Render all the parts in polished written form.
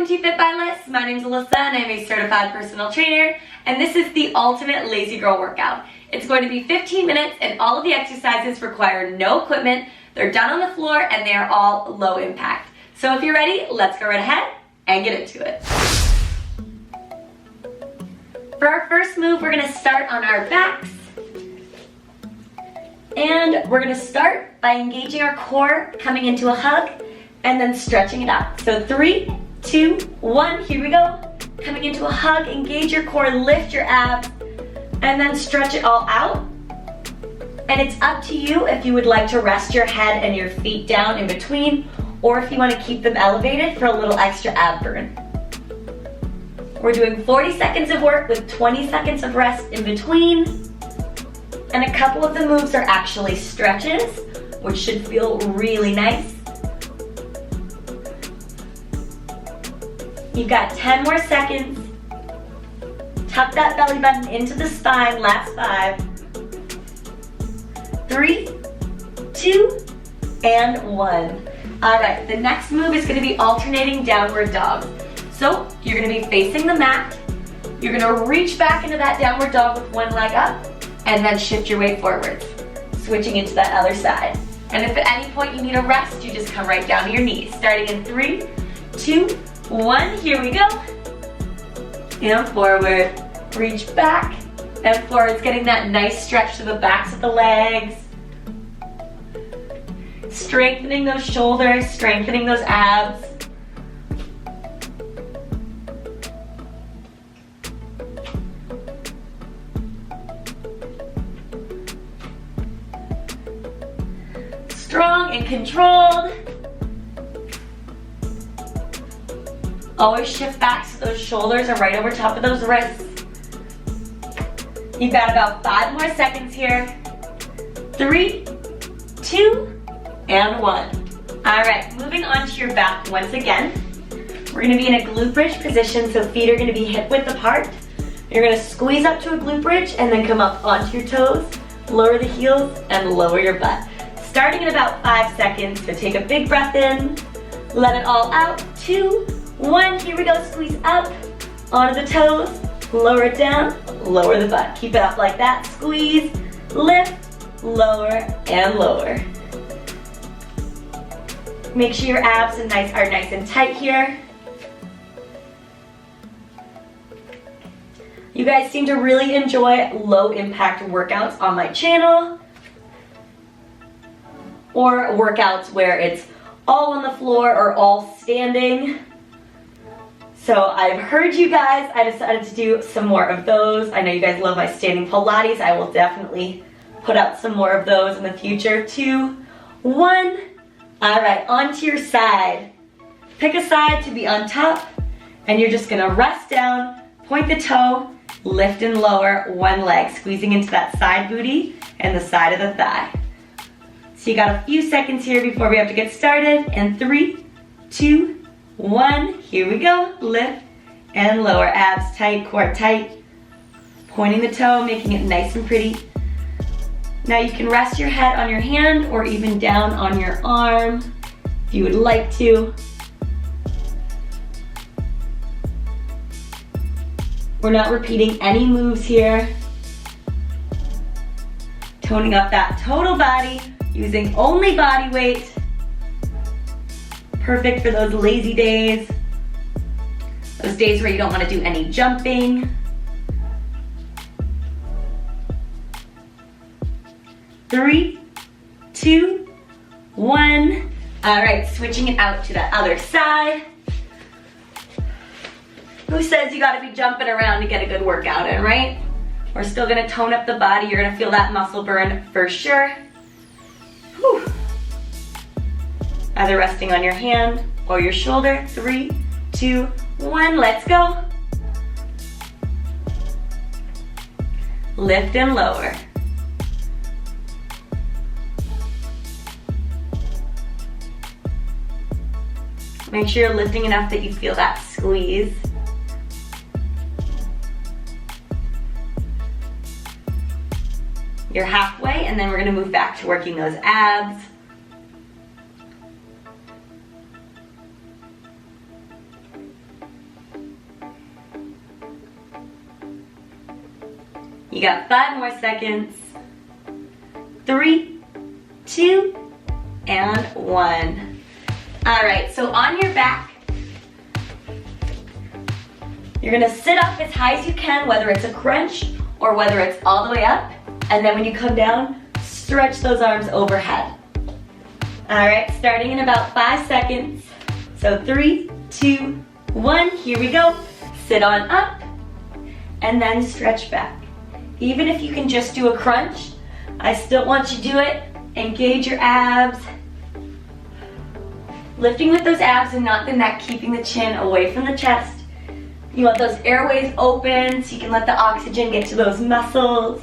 to FIT by LYS. My name is Alyssa and I'm a certified personal trainer, and this is the ultimate lazy girl workout. It's going to be 15 minutes and all of the exercises require no equipment. They're done on the floor and they are all low impact. So if you're ready, let's go right ahead and get into it. For our first move, we're gonna start on our backs. And we're gonna start by engaging our core, coming into a hug, and then stretching it out. So 3, 2, 1, here we go. Coming into a hug, engage your core, lift your abs, and then stretch it all out. And it's up to you if you would like to rest your head and your feet down in between, or if you want to keep them elevated for a little extra ab burn. We're doing 40 seconds of work with 20 seconds of rest in between. And a couple of the moves are actually stretches, which should feel really nice. You've got 10 more seconds. Tuck that belly button into the spine, last 5. 3, 2, and 1. All right, the next move is gonna be alternating downward dog. So you're gonna be facing the mat. You're gonna reach back into that downward dog with one leg up, and then shift your way forward, switching into that other side. And if at any point you need a rest, you just come right down to your knees. Starting in 3, 2, 1, here we go. And forward, reach back and forwards, getting that nice stretch to the backs of the legs. Strengthening those shoulders, strengthening those abs. Strong and controlled. Always shift back so those shoulders are right over top of those wrists. You've got about 5 more seconds here. 3, 2, and 1. All right, moving on to your back once again. We're gonna be in a glute bridge position, so feet are gonna be hip width apart. You're gonna squeeze up to a glute bridge and then come up onto your toes, lower the heels, and lower your butt. Starting in about 5 seconds, so take a big breath in, let it all out. 2, 1, here we go, squeeze up onto the toes, lower it down, lower the butt. Keep it up like that, squeeze, lift, lower, and lower. Make sure your abs are nice and tight here. You guys seem to really enjoy low impact workouts on my channel, or workouts where it's all on the floor or all standing. So I've heard you guys, I decided to do some more of those. I know you guys love my standing Pilates. I will definitely put out some more of those in the future. 2, 1. All right, onto your side. Pick a side to be on top, and you're just gonna rest down, point the toe, lift and lower one leg, squeezing into that side booty and the side of the thigh. So you got a few seconds here before we have to get started. And 3, 2, 1, here we go. Lift and lower, abs tight, core tight. Pointing the toe, making it nice and pretty. Now you can rest your head on your hand or even down on your arm if you would like to. We're not repeating any moves here. Toning up that total body, using only body weight. Perfect for those lazy days. Those days where you don't want to do any jumping. 3, 2, 1. All right, switching it out to that other side. Who says you gotta be jumping around to get a good workout in, right? We're still gonna tone up the body. You're gonna feel that muscle burn for sure. Whew. Either resting on your hand or your shoulder. 3, 2, 1, let's go. Lift and lower. Make sure you're lifting enough that you feel that squeeze. You're halfway, and then we're gonna move back to working those abs. You got 5 more seconds. 3, 2, and 1. All right, so on your back, you're gonna sit up as high as you can, whether it's a crunch or whether it's all the way up. And then when you come down, stretch those arms overhead. All right, starting in about 5 seconds. So 3, 2, 1, here we go. Sit on up and then stretch back. Even if you can just do a crunch, I still want you to do it. Engage your abs. Lifting with those abs and not the neck, keeping the chin away from the chest. You want those airways open so you can let the oxygen get to those muscles.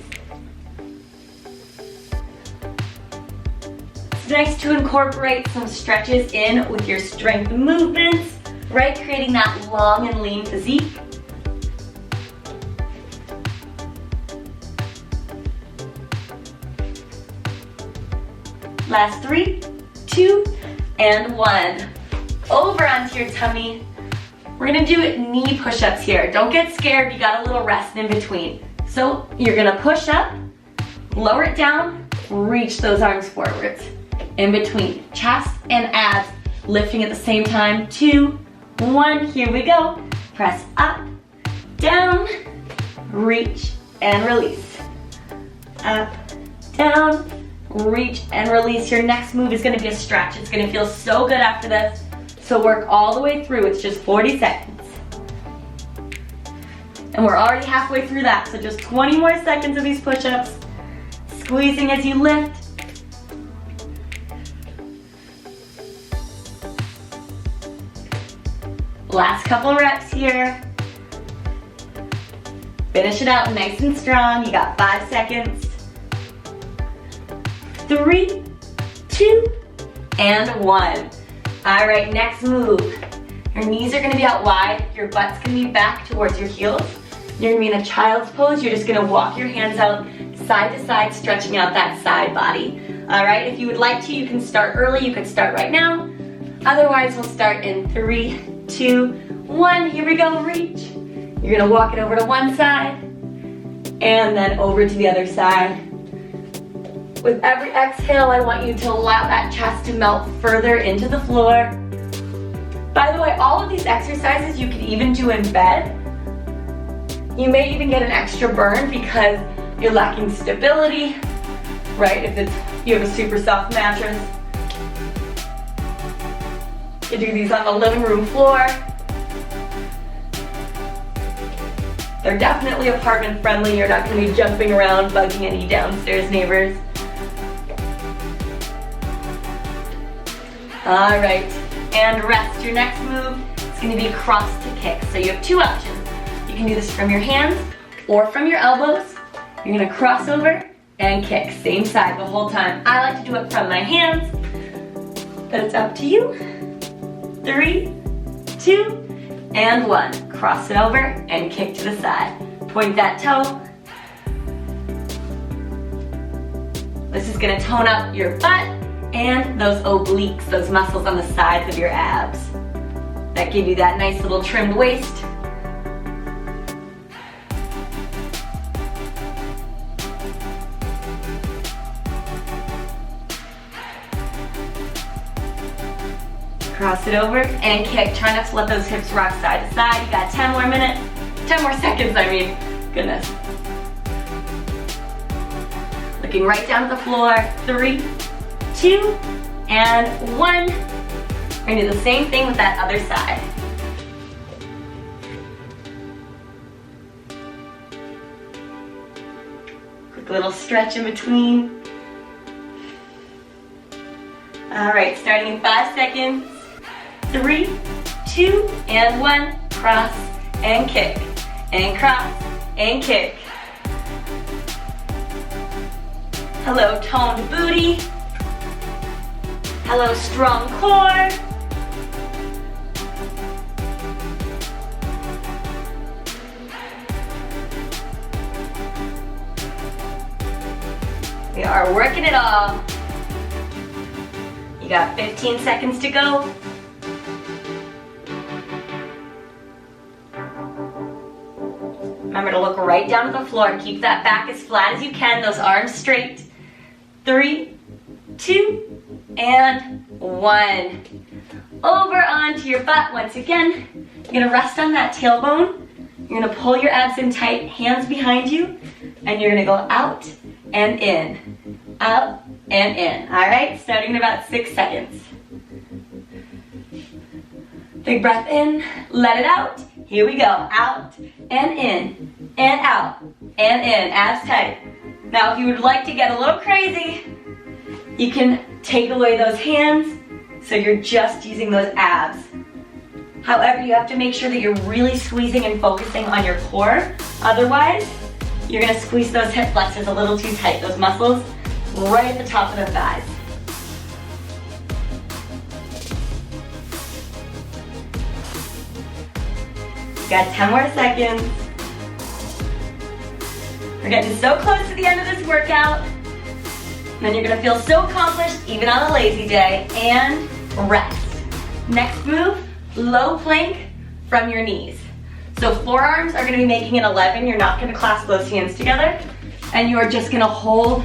It's nice to incorporate some stretches in with your strength movements, right? Creating that long and lean physique. Last 3, 2, and 1. Over onto your tummy. We're gonna do knee push-ups here. Don't get scared, you got a little rest in between. So you're gonna push up, lower it down, reach those arms forwards. In between, chest and abs lifting at the same time. 2, 1, here we go. Press up, down, reach, and release. Up, down, reach, and release. Your next move is gonna be a stretch. It's gonna feel so good after this. So work all the way through, it's just 40 seconds. And we're already halfway through that, so just 20 more seconds of these push-ups. Squeezing as you lift. Last couple reps here. Finish it out nice and strong. You got 5 seconds. 3, 2, and 1. All right, next move. Your knees are gonna be out wide. Your butt's gonna be back towards your heels. You're gonna be in a child's pose. You're just gonna walk your hands out side to side, stretching out that side body. All right, if you would like to, you can start early. You can start right now. Otherwise, we'll start in 3, 2, 1. Here we go, reach. You're gonna walk it over to one side and then over to the other side. With every exhale, I want you to allow that chest to melt further into the floor. By the way, all of these exercises you can even do in bed. You may even get an extra burn because you're lacking stability, right? If you have a super soft mattress. You do these on the living room floor. They're definitely apartment friendly. You're not going to be jumping around, bugging any downstairs neighbors. All right, and rest. Your next move is going to be cross to kick. So you have 2 options. You can do this from your hands or from your elbows. You're going to cross over and kick, same side the whole time. I like to do it from my hands, but it's up to you. 3, 2, and 1. Cross it over and kick to the side. Point that toe. This is going to tone up your butt and those obliques, those muscles on the sides of your abs that give you that nice little trimmed waist. Cross it over and kick. Try not to let those hips rock side to side. You got 10 more minutes, 10 more seconds, I mean. Goodness. Looking right down at the floor. 3, 2, and 1. We're gonna do the same thing with that other side. Quick little stretch in between. All right, starting in 5 seconds. 3, 2, and 1. Cross and kick, and cross and kick. Hello, toned booty. Hello, strong core. We are working it all. You got 15 seconds to go. Remember to look right down at the floor. Keep that back as flat as you can, those arms straight. 3, 2, and 1. Over onto your butt once again. You're gonna rest on that tailbone. You're gonna pull your abs in tight, hands behind you, and you're gonna go out and in. Out and in. All right, starting in about 6 seconds. Big breath in, let it out. Here we go, out and in, and out and in, abs tight. Now if you would like to get a little crazy, you can take away those hands so you're just using those abs. However, you have to make sure that you're really squeezing and focusing on your core. Otherwise, you're gonna squeeze those hip flexors a little too tight, those muscles right at the top of the thighs. Got 10 more seconds. We're getting so close to the end of this workout. And then you're gonna feel so accomplished even on a lazy day. And rest. Next move, low plank from your knees. So forearms are gonna be making an 11. You're not gonna clasp those hands together. And you are just gonna hold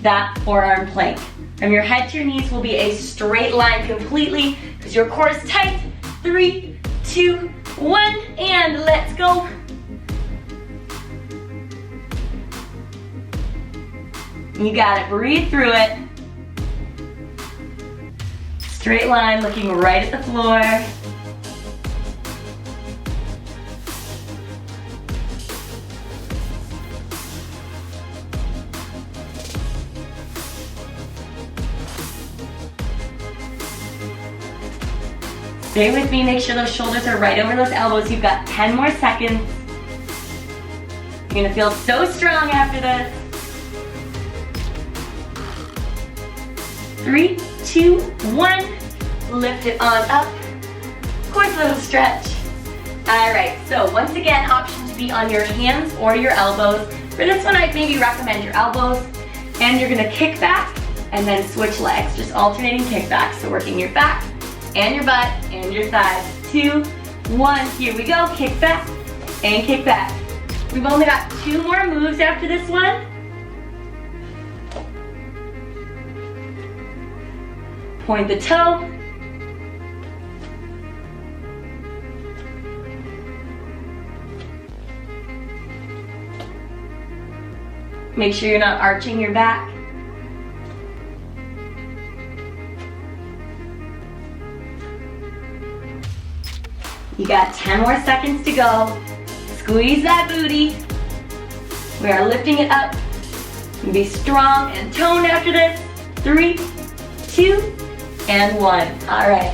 that forearm plank. From your head to your knees will be a straight line completely because your core is tight. 3, 2, 1, and let's go. You got it, breathe through it. Straight line, looking right at the floor. Stay with me, make sure those shoulders are right over those elbows. You've got 10 more seconds. You're gonna feel so strong after this. 3, 2, 1. Lift it on up. Of course, a little stretch. All right, so once again, option to be on your hands or your elbows. For this one, I'd maybe recommend your elbows. And you're gonna kick back and then switch legs, just alternating kickbacks. So working your back and your butt and your thighs. 2, 1, here we go. Kick back and kick back. We've only got 2 more moves after this one. Point the toe. Make sure you're not arching your back. You got 10 more seconds to go. Squeeze that booty. We are lifting it up. Be strong and toned after this. 3, 2, and 1. All right.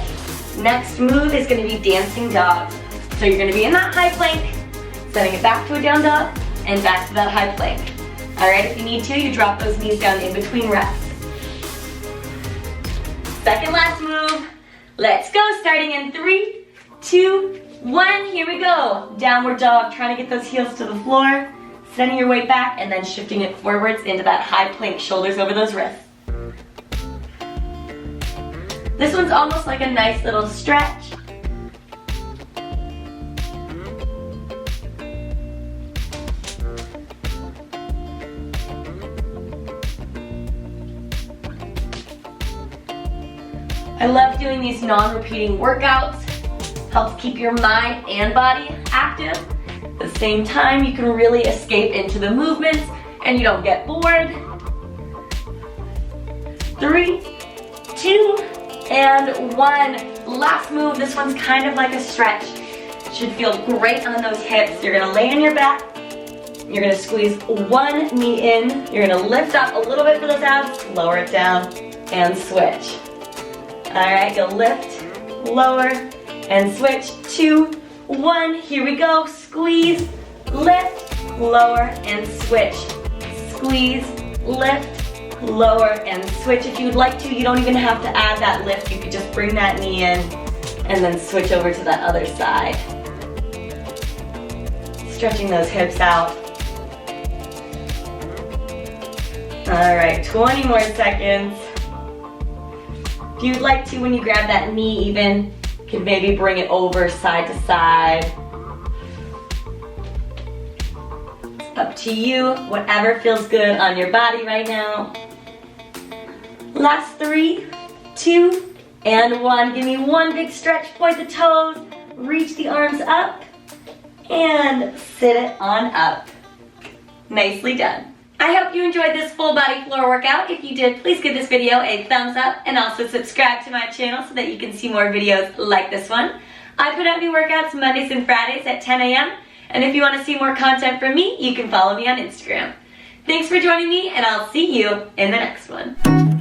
Next move is going to be dancing dog. So you're going to be in that high plank, setting it back to a down dog, and back to that high plank. All right, if you need to, you drop those knees down in between reps. Second last move. Let's go, starting in 3, 2, 1, here we go. Downward dog, trying to get those heels to the floor, sending your weight back, and then shifting it forwards into that high plank, shoulders over those wrists. This one's almost like a nice little stretch. I love doing these non-repeating workouts. Helps keep your mind and body active. At the same time, you can really escape into the movements and you don't get bored. 3, 2, and 1. Last move, this one's kind of like a stretch. Should feel great on those hips. You're gonna lay on your back. You're gonna squeeze one knee in. You're gonna lift up a little bit for those abs, lower it down, and switch. All right, you'll lift, lower, and switch. 2, 1, here we go. Squeeze, lift, lower, and switch. Squeeze, lift, lower, and switch. If you would like to, you don't even have to add that lift. You could just bring that knee in and then switch over to that other side. Stretching those hips out. All right, 20 more seconds. If you'd like to, when you grab that knee even, you can maybe bring it over side to side. up to you, whatever feels good on your body right now. Last 3, 2, and 1. Give me one big stretch, point the toes, reach the arms up, and sit it on up. Nicely done. I hope you enjoyed this full body floor workout. If you did, please give this video a thumbs up and also subscribe to my channel so that you can see more videos like this one. I put out new workouts Mondays and Fridays at 10 a.m. And if you want to see more content from me, you can follow me on Instagram. Thanks for joining me, and I'll see you in the next one.